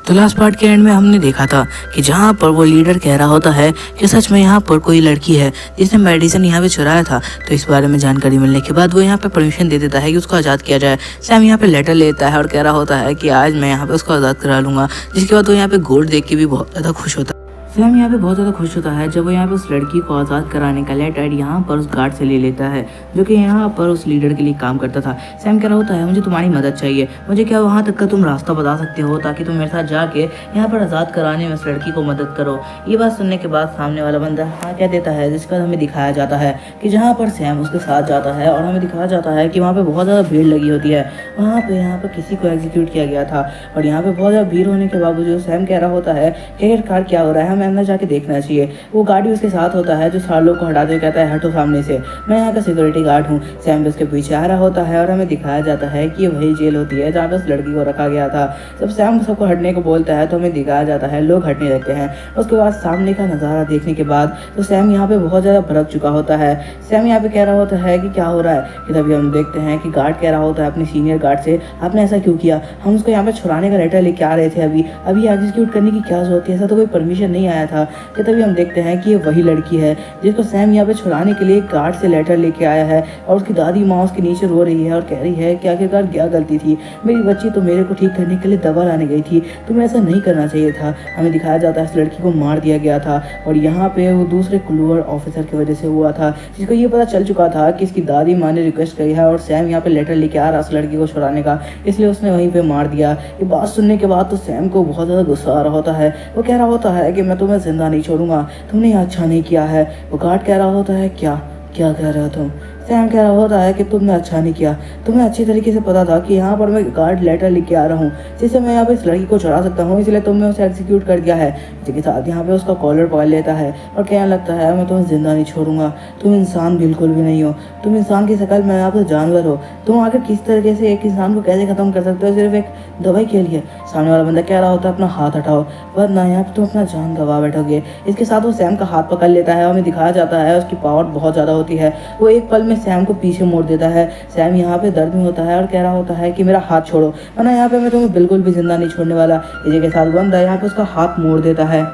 तो last part के and में हमने देखा था कि जहाँ पर वो लीडर कह रहा होता है कि सच में यहाँ पर कोई लड़की है जिसने मेडिसिन यहाँ पे चुराया था। तो इस बारे में जानकारी मिलने के बाद वो यहाँ पे परमिशन दे देता है कि उसको आज़ाद किया जाए। सैम यहाँ पे लेटर लेता है और कह रहा होता है कि आज मैं यहाँ पे उसको आज़ाद करा लूंगा। जिसके बाद वो यहाँ पे गोल्ड देख के भी बहुत ज़्यादा खुश होता है। सैम यहाँ पे बहुत ज़्यादा खुश होता है जब वो यहाँ पे उस लड़की को आज़ाद कराने का लेटर यहाँ पर उस गार्ड से ले लेता है जो कि यहाँ पर उस लीडर के लिए काम करता था। सैम कह रहा होता है मुझे तुम्हारी मदद चाहिए, मुझे क्या वहाँ तक का तुम रास्ता बता सकते हो ताकि तुम मेरे साथ जाके यहाँ पर आज़ाद कराने में उस लड़की को मदद करो। ये बात सुनने के बाद सामने वाला बंदा हाँ कह देता है, जिसके बाद हमें दिखाया जाता है कि जहाँ पर सैम उसके साथ जाता है और हमें दिखाया जाता है कि वहाँ पर बहुत ज़्यादा भीड़ लगी होती है। वहाँ पर किसी को एग्जीक्यूट किया गया था और यहाँ पर बहुत ज़्यादा भीड़ होने के बावजूद सैम कह रहा होता है कि आखिरकार क्या हो रहा है, हमें अंदर जाके देखना चाहिए। वो गाड़ी उसके साथ होता है जो सारे लोग को हटाते हुए कहता है हटो सामने से, मैं यहाँ का सिक्योरिटी गार्ड हूँ। सैम उसके पीछे आ रहा होता है और हमें दिखाया जाता है कि ये वही जेल होती है जहाँ पर उस लड़की को रखा गया था। जब सैम सबको हटने को बोलता है तो हमें दिखाया जाता है लोग हटने लगते हैं। उसके बाद सामने का नज़ारा देखने के बाद तो सैम यहाँ पे बहुत ज़्यादा भड़क चुका होता है। सैम यहाँ पे कह रहा होता है कि क्या हो रहा है, कि तभी हम देखते हैं कि गार्ड कह रहा होता है अपने सीनियर गार्ड से, आपने ऐसा क्यों किया, हम उसको यहाँ पे छुड़ाने का लेटर लेके आ रहे थे, अभी एग्जीक्यूट करने की क्या जरूरत है, ऐसा तो कोई परमिशन नहीं आया था। कि तभी हम देखते हैं कि ये वही लड़की है जिसको सैम यहाँ पे छुड़ाने के लिए गार्ड से लेटर लेके आया है और उसकी दादी माँ उसके नीचे रो रही है और कह रही है कि आखिरकार क्या गलती थी, मेरी बच्ची तो मेरे को ठीक करने के लिए दवा लाने गई थी, तुम्हें ऐसा नहीं करना चाहिए था। हमें दिखाया जाता है इस लड़की को मार दिया गया था और यहाँ पे वो दूसरे क्लूअर ऑफिसर की वजह से हुआ था, जिसको ये पता चल चुका था कि इसकी दादी माँ ने रिक्वेस्ट करी है और सैम यहाँ पे लेटर लेके आ रहा उस लड़की को छुड़ाने का, इसलिए उसने वहीं पे मार दिया। ये बात सुनने के बाद तो सैम को बहुत ज़्यादा गुस्सा आ रहा होता है। वो कह रहा होता है कि मैं तुम्हें जिंदा नहीं छोड़ूंगा, तुमने अच्छा नहीं किया है। वो गार्ड कह रहा होता है क्या क्या कह रहे हो तुम। सैम कह रहा होता है कि तुमने अच्छा नहीं किया, तुम्हें अच्छी तरीके से पता था कि यहाँ पर मैं गार्ड लेटर लेके आ रहा हूँ जिससे मैं यहाँ पे इस लड़की को छुड़ा सकता हूँ, इसलिए तुमने उसे एग्जीक्यूट कर दिया है। जिसके साथ यहाँ पे उसका कॉलर पकड़ लेता है और कहने लगता है मैं तुम्हें जिंदा नहीं छोड़ूंगा, तुम इंसान बिल्कुल भी नहीं हो, तुम इंसान की शक्ल में यहाँ पर जानवर हो, तुम आखिर किस तरीके से एक इंसान को कैसे ख़त्म कर सकते हो सिर्फ एक दवाई के लिए। सामने वाला बंदा कह रहा होता है अपना हाथ हटाओ वरना यहाँ पर तुम अपना जान गवा बैठोगे। इसके साथ वो सैम का हाथ पकड़ लेता है और हमें दिखाया जाता है उसकी पावर बहुत ज़्यादा होती है। वो एक पल में सैम को पीछे मोड़ देता है। सैम यहाँ पे दर्द में होता है और कह रहा होता है कि मेरा हाथ छोड़ो वरना यहाँ पे मैं तुम्हें बिल्कुल भी जिंदा नहीं छोड़ने वाला। इसी के साथ बंदा यहाँ पे उसका हाथ मोड़ देता है।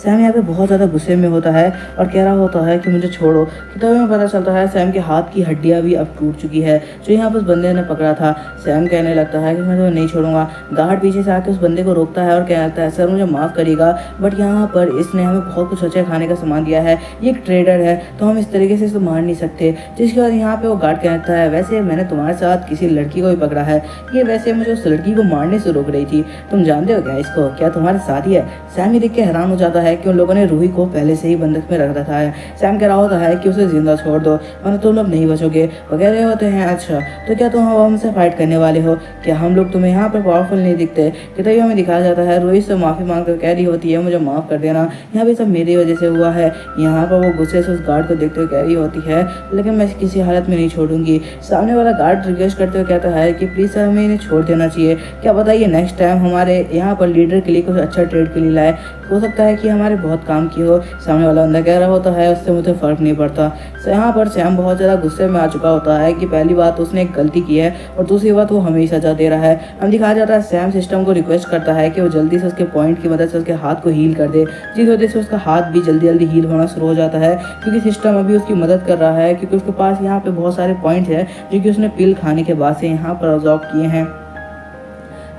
सैम यहाँ पे बहुत ज़्यादा गुस्से में होता है और कह रहा होता है कि मुझे छोड़ो। कि तभी हमें पता चलता है सैम के हाथ की हड्डियाँ भी अब टूट चुकी है जो यहाँ पर उस बंदे ने पकड़ा था। सैम कहने लगता है कि मैं तुम्हें नहीं छोड़ूंगा। गार्ड पीछे से आके उस बंदे को रोकता है और कहता है सर मुझे माफ़ करिएगा बट यहाँ पर इसने हमें बहुत कुछ अच्छा खाने का सामान दिया है, ये एक ट्रेडर है तो हम इस तरीके से इसे मार नहीं सकते। जिसके बाद यहाँ पे वो गार्ड कहता है वैसे मैंने तुम्हारे साथ किसी लड़की को भी पकड़ा है, ये वैसे मुझे उस लड़की को मारने से रोक रही थी, तुम जानते हो क्या इसको, क्या तुम्हारे साथ ही है। सैम ये देख के हैरान हो जाता है कि उन लोगों ने रूही को पहले से ही बंधक में रख रखा है। सैम कह रहा होता है कि उसे जिंदा छोड़ दो वरना तुम लोग नहीं बचोगे। वो कह रहे होते हैं अच्छा तो क्या तुम हमसे फाइट करने वाले हो, क्या हम लोग तुम्हें यहाँ पर पावरफुल नहीं दिखते। कि तभी हमें दिखाया जाता है रूही से माफ़ी मांग कर कह रही होती है मुझे माफ़ कर देना, यहाँ पे सब मेरी वजह से हुआ है। यहाँ पर वो गुस्से से उस गार्ड को देखते हुए कह रही होती है लेकिन मैं किसी हालत में नहीं छोड़ूंगी। सामने वाला गार्ड रिक्वेस्ट करते हुए कहता है कि प्लीज़ सर हमें इन्हें छोड़ देना चाहिए, क्या बताइए नेक्स्ट टाइम हमारे यहाँ पर लीडर के लिए कुछ अच्छा ट्रेड के लिए लाए, हो सकता है कि हमारे बहुत काम की हो। सामने वाला बंदा कह रहा होता है उससे मुझे फ़र्क नहीं पड़ता। यहाँ पर सैम बहुत ज़्यादा गुस्से में आ चुका होता है कि पहली बात उसने एक गलती की है और दूसरी बात वो हमें सजा दे रहा है। हम दिखाया जाता है सैम सिस्टम को रिक्वेस्ट करता है कि वो जल्दी से उसके पॉइंट की मदद से उसके हाथ को हील कर दे, जिस वजह से उसका हाथ भी जल्दी जल्दी हील होना शुरू हो जाता है क्योंकि सिस्टम अभी उसकी मदद कर रहा है क्योंकि उसके पास यहाँ पे बहुत सारे पॉइंट्स हैं जो कि उसने पिल खाने के बाद से यहाँ पर ऑब्जॉर्व किए हैं।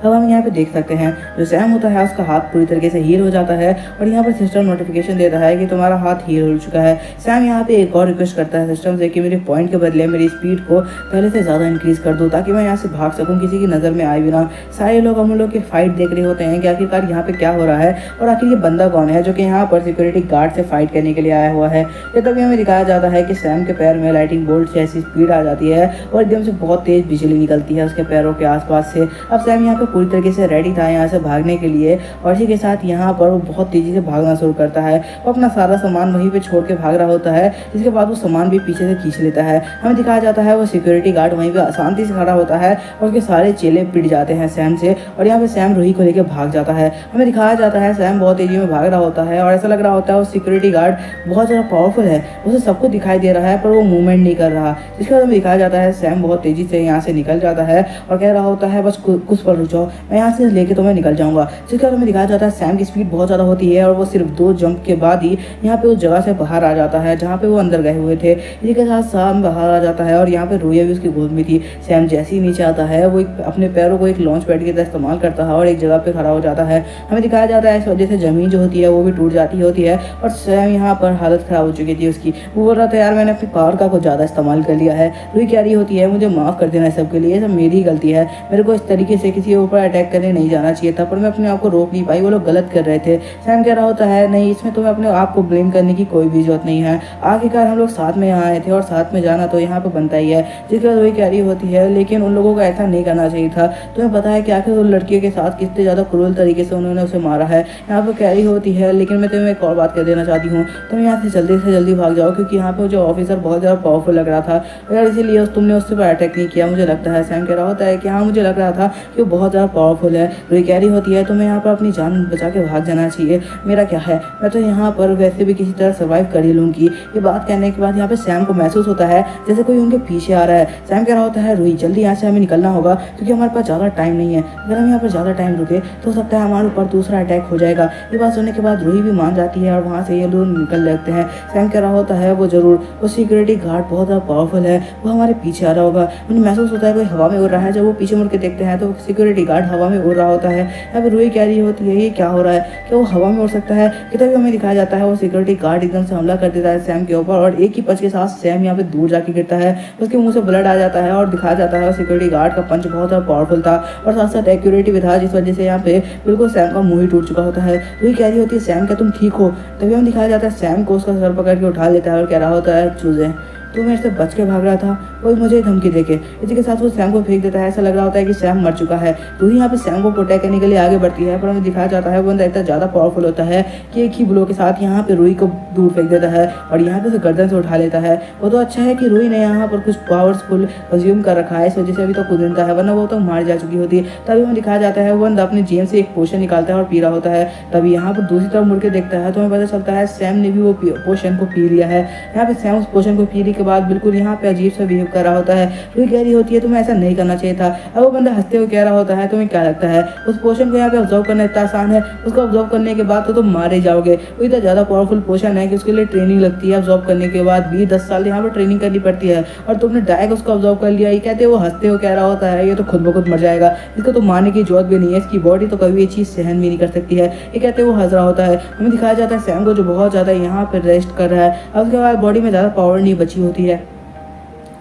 अब हम यहाँ पे देख सकते हैं जो सैम होता है उसका हाथ पूरी तरीके से हील हो जाता है और यहाँ पर सिस्टम नोटिफिकेशन देता है कि तुम्हारा हाथ हील हो चुका है। सैम यहाँ पे एक और रिक्वेस्ट करता है सिस्टम से कि मेरे पॉइंट के बदले मेरी स्पीड को पहले से ज़्यादा इंक्रीज़ कर दो ताकि मैं यहाँ से भाग सकूँ, किसी की नज़र में आए बिना। सारे लोग हम लोग की फाइट देख रहे होते हैं कि आखिरकार यहाँ पे क्या हो रहा है और आखिर ये बंदा कौन है जो कि यहाँ पर सिक्योरिटी गार्ड से फाइट करने के लिए आया हुआ है। तो तभी हमें दिखाया जाता है कि सैम के पैर में लाइटिंग बोल्ट जैसी स्पीड आ जाती है और एकदम से बहुत तेज़ बिजली निकलती है उसके पैरों के आसपास से। अब सैम यहाँ पे पूरी तरीके से रेडी था यहाँ से भागने के लिए और इसी के साथ यहाँ पर वो बहुत तेजी से भागना शुरू करता है। वो अपना सारा सामान वहीं पे छोड़ के भाग रहा होता है, जिसके बाद वो सामान भी पीछे से खींच लेता है। हमें दिखाया जाता है वो सिक्योरिटी गार्ड वहीं पे शांति से खड़ा होता है और उसके सारे चेले पिट जाते हैं सैम से और यहाँ पे सैम रूही को लेकर भाग जाता है। हमें दिखाया जाता है सैम बहुत तेजी में भाग रहा होता है और ऐसा लग रहा होता है वो सिक्योरिटी गार्ड बहुत ज़्यादा पावरफुल है, उसे सब कुछ दिखाई दे रहा है पर वो मूवमेंट नहीं कर रहा। जिसके बाद हमें दिखाया जाता है सैम बहुत तेजी से यहाँ से निकल जाता है और कह रहा होता है बस कुछ पल रुक जाओ, जाओ, मैं यहाँ से लेके तुम्हें निकल जाऊँगा। जिसके बाद हमें दिखाया जाता है सैम की स्पीड बहुत ज़्यादा होती है और वो सिर्फ 2 जंप के बाद ही यहाँ पे उस जगह से बाहर आ जाता है जहाँ पे वो अंदर गए हुए थे। इसी के साथ सैम बाहर आ जाता है और यहाँ पे रूही भी उसकी गोद में थी। सैम जैसे ही नीचे आता है वो अपने पैरों को एक लॉन्च पैड की तरह इस्तेमाल करता है और एक जगह पे खड़ा हो जाता है। हमें दिखाया जाता है इस वजह से ज़मीन जो होती है वो भी टूट जाती होती है और सैम यहाँ पर हालत ख़राब हो चुकी थी उसकी। वो बोल रहा था यार मैंने अपनी पावर का कुछ ज़्यादा इस्तेमाल कर लिया है। रूही कह रही होती है मुझे माफ़ कर देना सब के लिए, सब मेरी ही गलती है, मेरे को इस तरीके से किसी के ऊपर अटैक करने नहीं जाना चाहिए था, पर मैं अपने आप को रोक नहीं पाई, वो लोग गलत कर रहे थे। सैम कह रहा होता है नहीं, इसमें तुम्हें अपने आप को ब्लेम करने की कोई भी जरूरत नहीं है, आखिरकार हम लोग साथ में यहाँ आए थे और साथ में जाना तो यहाँ पे बनता ही है। जिसके बाद वही कह रही होती है लेकिन उन लोगों को ऐसा नहीं करना चाहिए था, तुम्हें पता है कि आखिर उन लड़कियों के साथ कितने ज़्यादा क्रूर तरीके से उन्होंने उसे मारा है। यहाँ पर कह रही होती है लेकिन मैं तुम्हें एक और बात कह देना चाहती हूँ, तुम यहाँ से जल्दी भाग जाओ क्योंकि यहाँ पर जो ऑफिसर बहुत ज़्यादा पावरफुल लग रहा था अगर इसीलिए तुमने उससे पर अटैक नहीं किया मुझे लगता है। सैम कह रहा होता है कि हाँ मुझे लग रहा था कि वो बहुत ज़्यादा पावरफुल है। रूही कह रही होती है तुम्हें यहाँ पर अपनी जान बचा के भाग जाना चाहिए, मेरा क्या है, मैं तो यहाँ पर वैसे भी किसी तरह सर्वाइव कर ही लूँगी। ये बात कहने के बाद यहाँ पे सैम को महसूस होता है जैसे कोई उनके पीछे आ रहा है। सैम कह रहा होता है रूही जल्दी यहाँ से हमें निकलना होगा क्योंकि हमारे पास ज़्यादा टाइम नहीं है, अगर हम यहाँ पर ज़्यादा टाइम रुके तो हो सकता है हमारे ऊपर दूसरा अटैक हो जाएगा। ये बात सुनने के बाद रूही भी मान जाती है और वहाँ से ये लोग निकल लगते हैं। सैम कह रहा होता है वो जरूर, वो सिक्योरिटी गार्ड बहुत ज़्यादा पावरफुल है, वो हमारे पीछे आ रहा होगा। उन्हें महसूस होता है कोई हवा में उड़ रहा है, जब वो पीछे मुड़ के देखते हैं तो सिक्योरिटी गार्ड हवा में उड़ रहा होता है। यहाँ पर रूही कह रही होती है ये क्या हो रहा है, क्या वो हवा में उड़ सकता है। कि तभी हमें दिखाया जाता है वो सिक्योरिटी गार्ड एकदम से हमला कर देता है सैम के ऊपर और एक ही पंच के साथ सैम यहाँ पे दूर जाके गिरता है, उसके मुंह से ब्लड आ जाता है और दिखाया जाता है सिक्योरिटी गार्ड का पंच बहुत ज़्यादा पावरफुल था और साथ साथ एक्यूरेट भी था, जिस वजह से यहाँ पे बिल्कुल सैम का मुंह ही टूट चुका होता है। रूही कह रही होती है सैम क्या तुम ठीक हो। तभी हम दिखाया जाता है सैम को उसका सर पकड़ के उठा लेता है और कह रहा होता है चूजे तू मेरे से बच के भाग रहा था, कोई मुझे धमकी देके। इसी के साथ वो सैम को फेंक देता है, ऐसा लग रहा होता है कि सैम मर चुका है। तो यहाँ पे सैम को प्रोटेक्ट करने के लिए आगे बढ़ती है पर हमें दिखाया जाता है वो बंदा इतना ज़्यादा पावरफुल होता है कि एक ही ब्लो के साथ यहाँ पे रूही को दूर फेंक देता है और यहाँ पे उसे गर्दन से उठा लेता है। वो तो अच्छा है कि रूही ने यहाँ पर कुछ पावरफुल कंज्यूम कर रखा है, इस वजह से अभी तो खुद जिंदा है, वरना वो तो मार जा चुकी होती है। तभी हमें दिखाया जाता है वो बंदा अपने जेब से एक पोशन निकालता है और पी रहा होता है। तभी यहाँ पर दूसरी तरफ मुड़ के देखता है तो हमें पता चलता है सैम ने भी वो पोशन को पी लिया है। यहाँ पे सैम उस पोशन को पीने के बाद बिल्कुल यहाँ पे अजीब सा बिहेव कर रहा होता है। रूही कह रही होती है तुम्हें ऐसा नहीं करना चाहिए था। अब वो बंदा हंसते हुए कह रहा होता है तुम्हें क्या लगता है उस पोशन को यहाँ पे ऑब्जर्व करना इतना आसान है, उसको ऑब्जर्व करने के बाद तो तुम मारे जाओगे। वो इतना ज़्यादा पावरफुल पोशन है कि उसके लिए ट्रेनिंग लगती है, ऑब्जर्व करने के बाद भी 10 साल यहाँ पर ट्रेनिंग करनी पड़ती है और तुमने डायरेक्ट उसको ऑब्जर्व कर लिया। ये कहते वो हंसते हुए कह रहा होता है ये तो खुद ब खुद मर जाएगा, इसको तो मारने की जरूरत भी नहीं है, इसकी बॉडी तो कभी ये चीज़ सहन भी नहीं कर सकती है। ये कहते वो हंस रहा होता है। हमें दिखाया जाता है सैम को जो बहुत ज़्यादा यहाँ पर रेस्ट कर रहा है, अब उसके बाद बॉडी में ज़्यादा पावर नहीं बची होती है।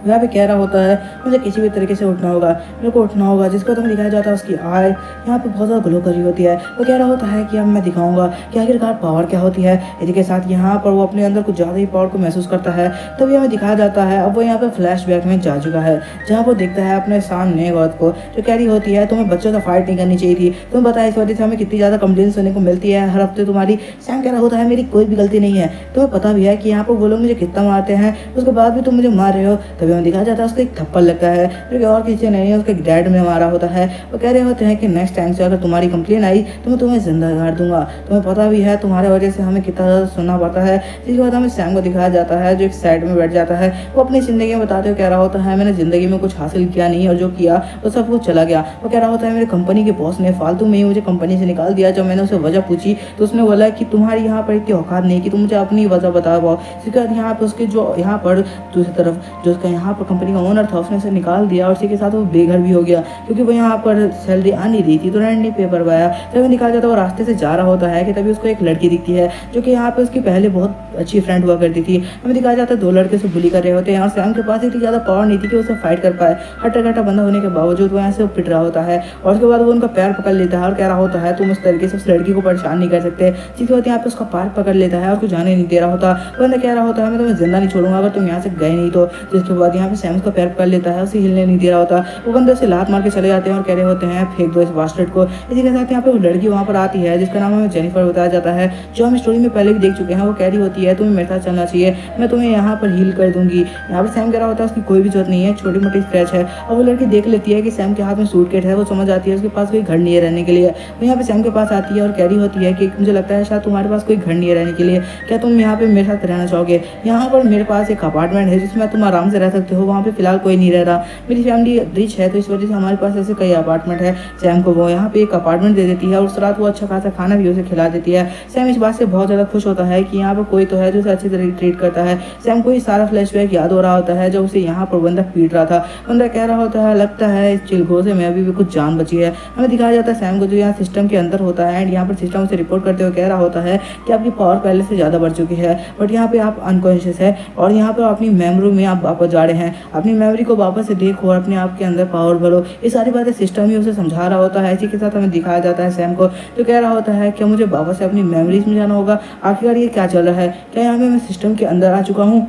यहाँ पे कह रहा होता है मुझे किसी भी तरीके से उठना होगा, मेरे को उठना होगा। जिसको तो दिखाया जाता है उसकी आय यहाँ पे बहुत ज़्यादा ग्लो करी होती है। वो कह रहा होता है कि अब मैं दिखाऊंगा कि आखिरकार पावर क्या होती है। इसी के साथ यहाँ पर वो अपने अंदर कुछ ज़्यादा ही पावर को महसूस करता है। तभी हमें दिखाया जाता है अब वो यहाँ पे फ्लैशबैक में जा चुका है, जहाँ वो देखता है अपने सामने एक औरत को जो कह रही होती है तुम्हें बच्चों से फाइट नहीं करनी चाहिए थी, तुम्हें पता है इस वजह से हमें कितनी ज़्यादा कंप्लेन सुनने को मिलती है हर हफ्ते तुम्हारी। सैम कह रहा होता है मेरी कोई भी गलती नहीं है, तुम्हें पता भी है कि यहाँ पर वो लोग मुझे कितना मारते हैं, उसके बाद भी तुम मुझे मार रहे हो। तभी हमें दिखाया जाता है उसको थप्पड़ लगता है जो कि और किसी नहीं है उसके डैड में मारा होता है। वो कह रहे होते हैं कि नेक्स्ट टाइम से अगर तुम्हारी कंप्लेन आई तो मैं तुम्हें जिंदा गाड़ दूंगा, तुम्हें पता भी है तुम्हारे वजह से हमें कितना ज़्यादा सुनना पड़ता है। इसके बाद हमें सैम को दिखाया जाता है जो एक साइड में बैठ जाता है। वो अपनी ज़िंदगी में बताते हुए कह रहा होता है मैंने ज़िंदगी में कुछ हासिल किया नहीं और जो किया वो सब कुछ चला गया। वो कह रहा होता है मेरे कंपनी के बॉस ने फालतू में ही मुझे कंपनी से निकाल दिया। जब मैंने उसे वजह पूछी तो उसने बोला कि तुम्हारी यहाँ पर इतनी औकात नहीं कि तुम मुझे अपनी वजह बता पाओ। इसके बाद यहाँ पर उसके जो यहाँ पर दूसरी तरफ जो उसका यहाँ पर कंपनी का ओनर था उसने उसे निकाल दिया और इसी के साथ वो बेघर भी हो गया क्योंकि वो यहाँ पर सैलरी आ नहीं रही थी तो रेंट नहीं पे कर पाया। तभी निकाल जाता है वो रास्ते से जा रहा होता है कि तभी उसको एक लड़की दिखती है जो कि यहाँ पे उसकी पहले बहुत अच्छी फ्रेंड हुआ करती थी। हमें दिखाया जाता है 2 लड़के से बुली कर रहे होते हैं और सैम के पास इतनी ज़्यादा पावर नहीं थी कि उसे फाइट कर पाए। हट्टा कट्टा बंदा होने के बावजूद वो यहाँ से पिट रहा होता है और उसके बाद वो उनका पैर पकड़ लेता है और कह रहा होता है तुम उस तरीके से उस लड़की को परेशान नहीं कर सकते। जिसके बाद यहाँ पे उसका पैर पकड़ लेता है और उसको जाने नहीं दे रहा होता। बंदा कह रहा होता है मैं तुम्हें जिंदा नहीं छोड़ूंगा अगर तुम यहाँ से गए नहीं तो। जिसके बाद यहाँ पे सैम उसका पैर पकड़ लेता है, उसे हिलने नहीं दे रहा होता। वो बंदे से लात मार के चले जाते हैं और कह रहे होते हैं फेंक दो इस बास्टर्ड को। इसी के साथ यहाँ पे वो लड़की वहाँ पर आती है जिसका नाम हमें जेनिफर बताया जाता है, जो हम स्टोरी में पहले भी देख चुके हैं। वो कह रही होती है तुम्हें मेरे साथ चलना चाहिए, मैं तुम्हें यहाँ पर हील कर दूंगी। यहाँ पर सैम कह रहा होता है उसकी कोई भी जरूरत नहीं है, छोटी मोटी स्क्रैच है। और वो लड़की देख लेती है कि सैम के हाथ में सूटकेस है, वो समझ आती है उसके पास कोई घर नहीं है रहने के लिए। वो यहाँ पे सैम के पास आती है और कह रही होती है कि मुझे लगता है शायद तुम्हारे पास कोई घर नहीं है रहने के लिए, क्या तुम यहाँ पे मेरे साथ रहना चाहोगे। यहाँ पर मेरे पास एक अपार्टमेंट है जिसमें तुम आराम से रह सकते हो वहाँ पे फिलहाल कोई नहीं रह रहा, मेरी फैमिली रिच है तो इस वजह से हमारे पास ऐसे कई अपार्टमेंट है। सैम को वो यहाँ पे एक अपार्टमेंट दे देती है और उस रात वो अच्छा खासा खाना भी उसे खिला देती है। सैम इस बात से बहुत ज़्यादा खुश होता है कि यहाँ पर कोई तो है जो उसे अच्छी तरह ट्रीट करता है। सैम को ये सारा फ्लैशबैक याद हो रहा होता है जब उसे यहाँ पर बंदा पीट रहा था। बंदा कह रहा होता है लगता है इस चिलगो से मैं अभी भी कुछ जान बची है। हमें दिखाया जाता है सैम को जो यहाँ सिस्टम के अंदर होता है एंड यहाँ पर सिस्टम उसे रिपोर्ट करते हुए कह रहा होता है कि आपकी पावर पहले से ज़्यादा बढ़ चुकी है, बट यहाँ पे आप अनकॉन्शियस है और यहाँ पर अपनी मेमोरी में आप वापस जा रहे हैं। अपनी मेमोरी को वापस से देखो और अपने आप के अंदर पावर भरो। ये सारी बातें सिस्टम ही उसे समझा रहा होता है। इसी के साथ हमें दिखाया जाता है सैम को जो कह रहा होता है कि मुझे वापस से अपनी मेमोरीज में जाना होगा। आखिरकार ये क्या चल रहा है, क्या यहाँ पे मैं सिस्टम के अंदर आ चुका हूँ।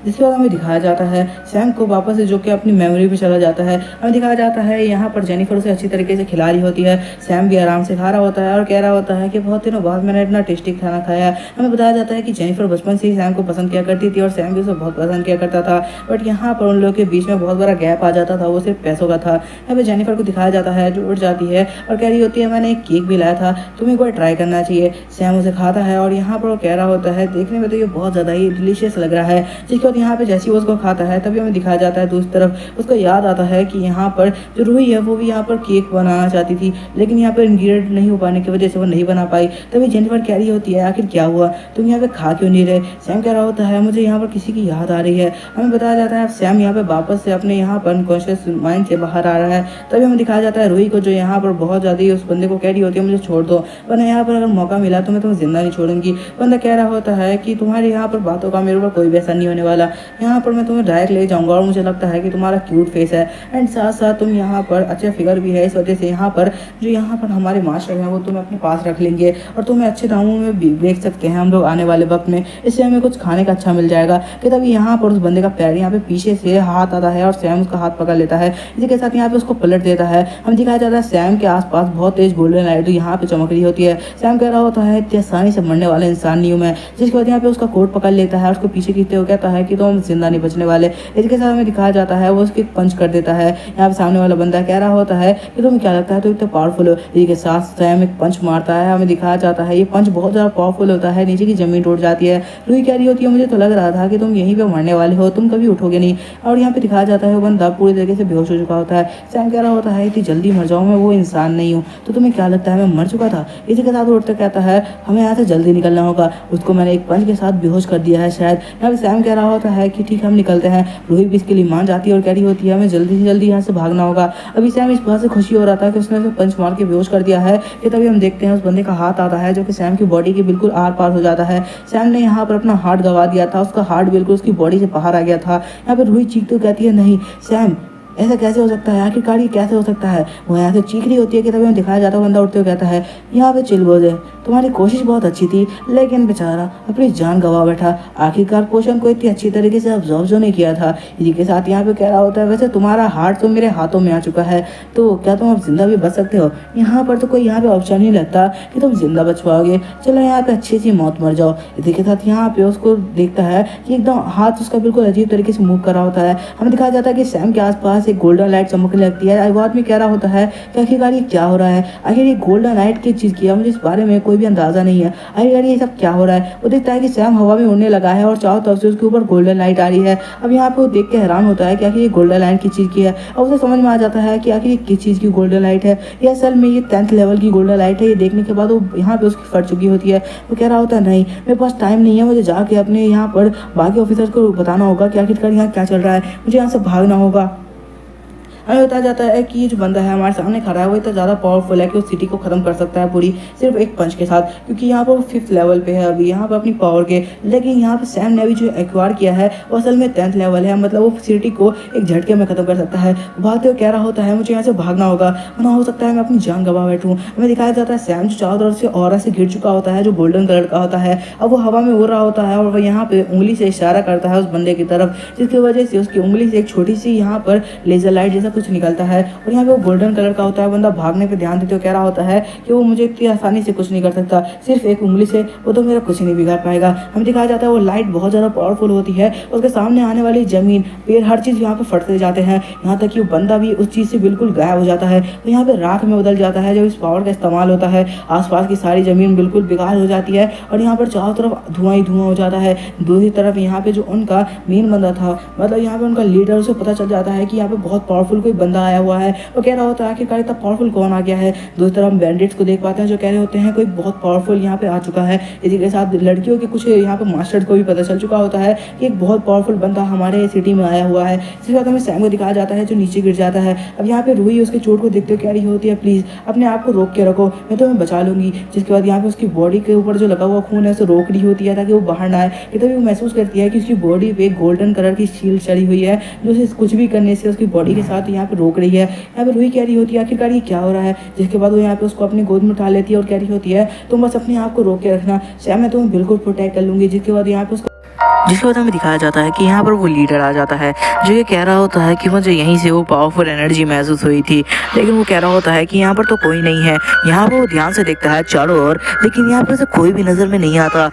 जिसके बाद हमें दिखाया जाता है सैम को वापस से जो कि अपनी मेमोरी में चला जाता है। हमें दिखाया जाता है यहाँ पर जेनिफर उसे अच्छी तरीके से खिला रही होती है। सैम भी आराम से खा रहा होता है और कह रहा होता है कि बहुत दिनों बाद मैंने इतना टेस्टी खाना खाया। हमें बताया जाता है कि जेनिफर बचपन से ही सैम को पसंद किया करती थी और सैम भी उसे बहुत पसंद किया करता था, बट यहाँ पर उन लोगों के बीच में बहुत बड़ा गैप आ जाता था, वो सिर्फ पैसों का था। यहाँ पर जेनिफर को दिखाया जाता है जो उठ जाती है और कह रही होती है मैंने एक केक भी लाया था, तुम्हें एक बार ट्राई करना चाहिए। सैम उसे खाता है और यहाँ पर वो कह रहा होता है देखने में तो ये बहुत ज़्यादा ही डिलीशियस लग रहा है। जिसके बाद यहाँ पे जैसी वो खाता है तभी हमें दिखाया जाता है दूसरी तरफ उसको याद आता है कि यहाँ पर जो रूही है वो भी यहाँ पर केक बनाना चाहती थी, लेकिन यहाँ पर इंग्रेडिएंट नहीं हो पाने की वजह से वो नहीं बना पाई। तभी जेनिफर कह रही होती है आखिर क्या हुआ, तुम यहाँ पे खा क्यों नहीं रहे। सैम कह रहा होता है मुझे यहाँ पर किसी की याद आ रही है। हमें बताया जाता है सैम यहाँ पे वापस से अपने यहाँ पर अनकॉन्शियस माइंड से बाहर आ रहा है। तभी हमें दिखाया जाता है रूही को जो यहाँ पर बहुत ज़्यादा उस बंदे को कह रही होती है मुझे छोड़ दो, वरना यहाँ पर अगर मौका मिला तो मैं तुम्हें जिंदा नहीं छोड़ूंगी। बंदा कह रहा होता है कि तुम्हारे यहाँ पर बातों का मेरे ऊपर कोई भी असर नहीं होने वाला, यहाँ पर मैं तुम्हें डायरेक्ट ले जाऊंगा और मुझे लगता है कि तुम्हारा क्यूट फेस है एंड साथ साथ तुम यहाँ पर अच्छा फिगर भी है, इस वजह से यहाँ पर जो यहाँ पर हमारे मास्टर हैं वो तुम्हें अपने पास रख लेंगे और तुम्हें अच्छे दामों में भी बेच सकते हैं हम लोग आने वाले वक्त में, इससे हमें कुछ खाने का अच्छा मिल जाएगा। कि तभी यहाँ पर उस बंदे का पैर यहाँ पे पीछे से हाथ आता है और सैम उसका हाथ पकड़ लेता है। इसी के साथ यहाँ पे उसको पलट देता है। हम दिखाया जाता है सैम के आसपास बहुत तेज गोल्डन लाइट यहाँ पे चमक रही होती है। सैम कह रहा होता है इतनी आसानी से मरने वाला इंसान नहीं हूँ मैं। जिसके बाद यहाँ पे उसका कोट पकड़ लेता है और उसको पीछे खींचते हुए कहता है कि तुम जिंदा नहीं बचने वाले। इसके साथ हमें दिखाया जाता है वो उसके पंच कर देता है। यहाँ पे सामने वाला बंदा कह रहा होता है कि तुम्हें क्या लगता है तुम इतना पावरफुल हो। इसी के साथ सैम एक पंच मारता है। हमें दिखाया जाता है ये पंच बहुत ज़्यादा पावरफुल होता है, नीचे की जमीन टूट जाती है। रूही कह रही होती है मुझे तो लग रहा था कि तुम यहीं पे मरने वाले हो, तुम कभी उठोगे नहीं। और यहाँ पे दिखाया जाता है वो बंदा पूरी तरीके से बेहोश हो चुका होता है। सैम कह रहा होता है इतनी जल्दी मर जाऊँ, मैं वो इंसान नहीं हूँ, तो तुम्हें क्या लगता है मैं मर चुका था। इसी के साथ वो उठकर कहता है हमें यहाँ से जल्दी निकलना होगा, उसको मैंने एक पंच के साथ बेहोश कर दिया है शायद। यहाँ पे सैम कह रहा होता है कि ठीक हम निकलते हैं। रूही भी इसके लिए मान जाती है और कह रही होती है हमें जल्दी से जल्दी यहाँ से भागना होगा। अभी सैम इस बात से खुशी हो रहा था कि उसने उसे पंच मार के बेहोश कर दिया है कि तभी हम देखते हैं उस बंदे का हाथ आता है जो कि सैम की बॉडी के बिल्कुल आर पार हो जाता है। सैम ने यहाँ पर अपना हार्ट गवा दिया था, उसका हार्ट बिल्कुल उसकी बॉडी से बाहर आ गया था। यहाँ पर रूही चीखती कहती है नहीं सैम ऐसा कैसे हो सकता है, आखिरकार ये कैसे हो सकता है। वो यहाँ से चीख रही होती है कि तभी हमें दिखाया जाता है बंदा उठते हुए कहता है यहाँ पे चिलगोज है, तुम्हारी कोशिश बहुत अच्छी थी लेकिन बेचारा अपनी जान गंवा बैठा। आखिरकार पोषण को इतनी अच्छी तरीके से ऑब्जर्व जो नहीं किया था। इसी के साथ यहाँ पे कह रहा होता है वैसे तुम्हारा हार्ट तो मेरे हाथों में आ चुका है, तो क्या तुम अब जिंदा भी बच सकते हो। यहाँ पर तो कोई यहाँ पे ऑप्शन नहीं लगता कि तुम जिंदा बच पाओगे, चलो यहाँ पे अच्छी सी मौत मर जाओ। इसी के साथ यहाँ पे उसको देखता है कि एकदम हाथ उसका बिल्कुल अजीब तरीके से मूव कर रहा होता है। हमें दिखाया जाता है कि सैम के आसपास एक गोल्डन लाइट चमकने लगती है। वो आदमी कह रहा होता है कि आखिरकार ये क्या हो रहा है, आखिर ये गोल्डन लाइट किस चीज़ की है, मुझे इस बारे में कोई भी अंदाजा नहीं है, आखिरकार ये सब क्या हो रहा है। वो देखता है कि सैम हवा में उड़ने लगा है और चारों तरफ से उसके ऊपर गोल्डन लाइट आ रही है। अब यहाँ पे वो देख के हैरान होता है कि आखिर ये गोल्डन लाइट किस चीज़ की है। अब उसे समझ में आ जाता है कि आखिर ये किस चीज़ की गोल्डन लाइट है। ये असल में ये 10th लेवल की गोल्डन लाइट है। ये देखने के बाद वो यहाँ पे उसकी फट चुकी होती है। वो कह रहा होता है नहीं मेरे पास टाइम नहीं है, मुझे जाके अपने यहाँ पर बाकी ऑफिसर्स को बताना होगा कि आखिरकार यहाँ क्या चल रहा है, मुझे यहाँ से भागना होगा। हमें बताया जाता है कि ये जो बंदा है हमारे सामने खड़ा है वो इतना ज़्यादा पावरफुल है कि उस सिटी को ख़त्म कर सकता है पूरी सिर्फ एक पंच के साथ, क्योंकि यहाँ पर वो 5th लेवल पे है अभी यहाँ पर अपनी पावर के। लेकिन यहाँ पे सैम ने अभी जो एक्वायर किया है वो असल में 10th लेवल है, मतलब वो सिटी को एक झटके में ख़त्म कर सकता है। भागते हुए कह रहा होता है मुझे यहाँ से भागना होगा वरना हो सकता है मैं अपनी जान गंवा बैठूँ। हमें दिखाया जाता है सैम जो चारों तरफ से ऑरा से घिर चुका होता है जो गोल्डन कलर का होता है। अब वो हवा में उड़ रहा होता है और वह यहाँ पे उंगली से इशारा करता है उस बंदे की तरफ, जिसकी वजह से उसकी उंगली से एक छोटी सी यहाँ पर लेजर लाइट जैसा कुछ निकलता है और यहाँ पे वो गोल्डन कलर का होता है। बंदा भागने पे ध्यान देते हुए कह रहा होता है कि वो मुझे इतनी आसानी से कुछ नहीं कर सकता, सिर्फ एक उंगली से वो तो मेरा कुछ नहीं बिगाड़ पाएगा। हमें दिखाया जाता है वो लाइट बहुत ज़्यादा पावरफुल होती है, उसके सामने आने वाली ज़मीन, पेड़, हर चीज़ यहाँ पे फटते जाते हैं, यहाँ तक कि वो बंदा भी उस चीज़ से बिल्कुल गायब हो जाता है। तो यहाँ पे राख में बदल जाता है। जब इस पावर का इस्तेमाल होता है आसपास की सारी ज़मीन बिल्कुल बेकार हो जाती है और यहाँ पर चारों तरफ धुआं ही धुआं हो जाता है। दूसरी तरफ यहाँ पे जो उनका मेन बंदा था, मतलब यहाँ पे उनका लीडर, उसे पता चल जाता है कि यहाँ पे बहुत पावरफुल कोई बंदा आया हुआ है। वो कह रहा होता है आखिरकार इतना पावरफुल कौन आ गया है। दूसरी तरफ हम बैंडिट्स को देख पाते हैं जो कह रहे होते हैं कोई बहुत पावरफुल यहाँ पे आ चुका है। इसी के साथ लड़कियों के कुछ यहाँ पे मास्टर्स को भी पता चल चुका होता है कि एक बहुत पावरफुल बंदा हमारे सिटी में आया हुआ है। इसके बाद हमें सैम को दिखाया जाता है जो नीचे गिर जाता है। अब यहाँ पे रूही उसके चोट को देखते हुए कह रही होती है प्लीज़ अपने आप को रोक के रखो, मैं तुम्हें बचा लूंगी। जिसके बाद यहाँ पे उसकी बॉडी के ऊपर जो लगा हुआ खून है उसे रोक रही होती है ताकि वो बाहर ना आए। कि तभी वो महसूस करती है कि उसकी बॉडी पे एक गोल्डन कलर की शील्ड चढ़ी हुई है जो उसे कुछ भी करने से उसकी बॉडी के साथ यहाँ पे रोक रही है। यहाँ पे रूही कह रही होती है आखिरकार ये क्या हो रहा है। जिसके बाद वो यहाँ पे उसको अपनी गोद में उठा लेती है और कह रही होती है तुम बस अपने आप को रोक के रखना, सैम मैं तुम्हें बिल्कुल प्रोटेक्ट कर लूंगी। जिसके बाद यहाँ पे उसको जिसके बाद हमें दिखाया जाता है कि यहाँ पर वो लीडर आ जाता है जो ये कह रहा होता है कि मुझे यहीं से वो पावरफुल एनर्जी महसूस हुई थी। लेकिन वो कह रहा होता है कि यहाँ पर तो कोई नहीं है। यहाँ पर वो ध्यान से देखता है चारों ओर, लेकिन यहाँ पर से कोई भी नज़र में नहीं आता।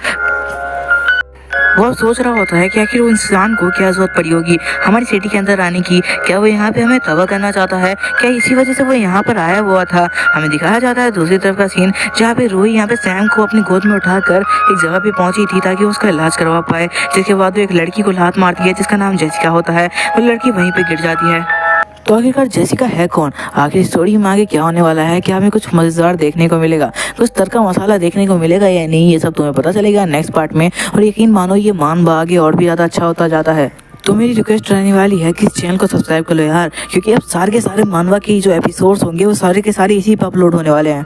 वो अब सोच रहा होता है कि आखिर वो इंसान को क्या जरूरत पड़ी होगी हमारी सिटी के अंदर आने की। क्या वो यहाँ पे हमें तबाह करना चाहता है? क्या इसी वजह से वो यहाँ पर आया हुआ था? हमें दिखाया जाता है दूसरी तरफ का सीन जहाँ पे रूही यहाँ पे सैम को अपनी गोद में उठाकर एक जगह पे पहुंची थी ताकि उसका इलाज करवा पाए। जिसके बाद वो एक लड़की को लात मारती है जिसका नाम जेसिका होता है। वो लड़की वहीं पे गिर जाती है। तो आखिरकार जेसिका है कौन? आखिर स्टोरी में आगे क्या होने वाला है? क्या हमें कुछ मजेदार देखने को मिलेगा, कुछ तड़का मसाला देखने को मिलेगा या नहीं, ये सब तुम्हें पता चलेगा नेक्स्ट पार्ट में। और यकीन मानो ये मानवा आगे और भी ज़्यादा अच्छा होता जाता है। तो मेरी रिक्वेस्ट रहने वाली है कि इस चैनल को सब्सक्राइब कर लो यार, क्योंकि अब सारे के सारे मानवा की जो एपिसोड्स होंगे वो सारे के सारे इसी पर अपलोड होने वाले हैं।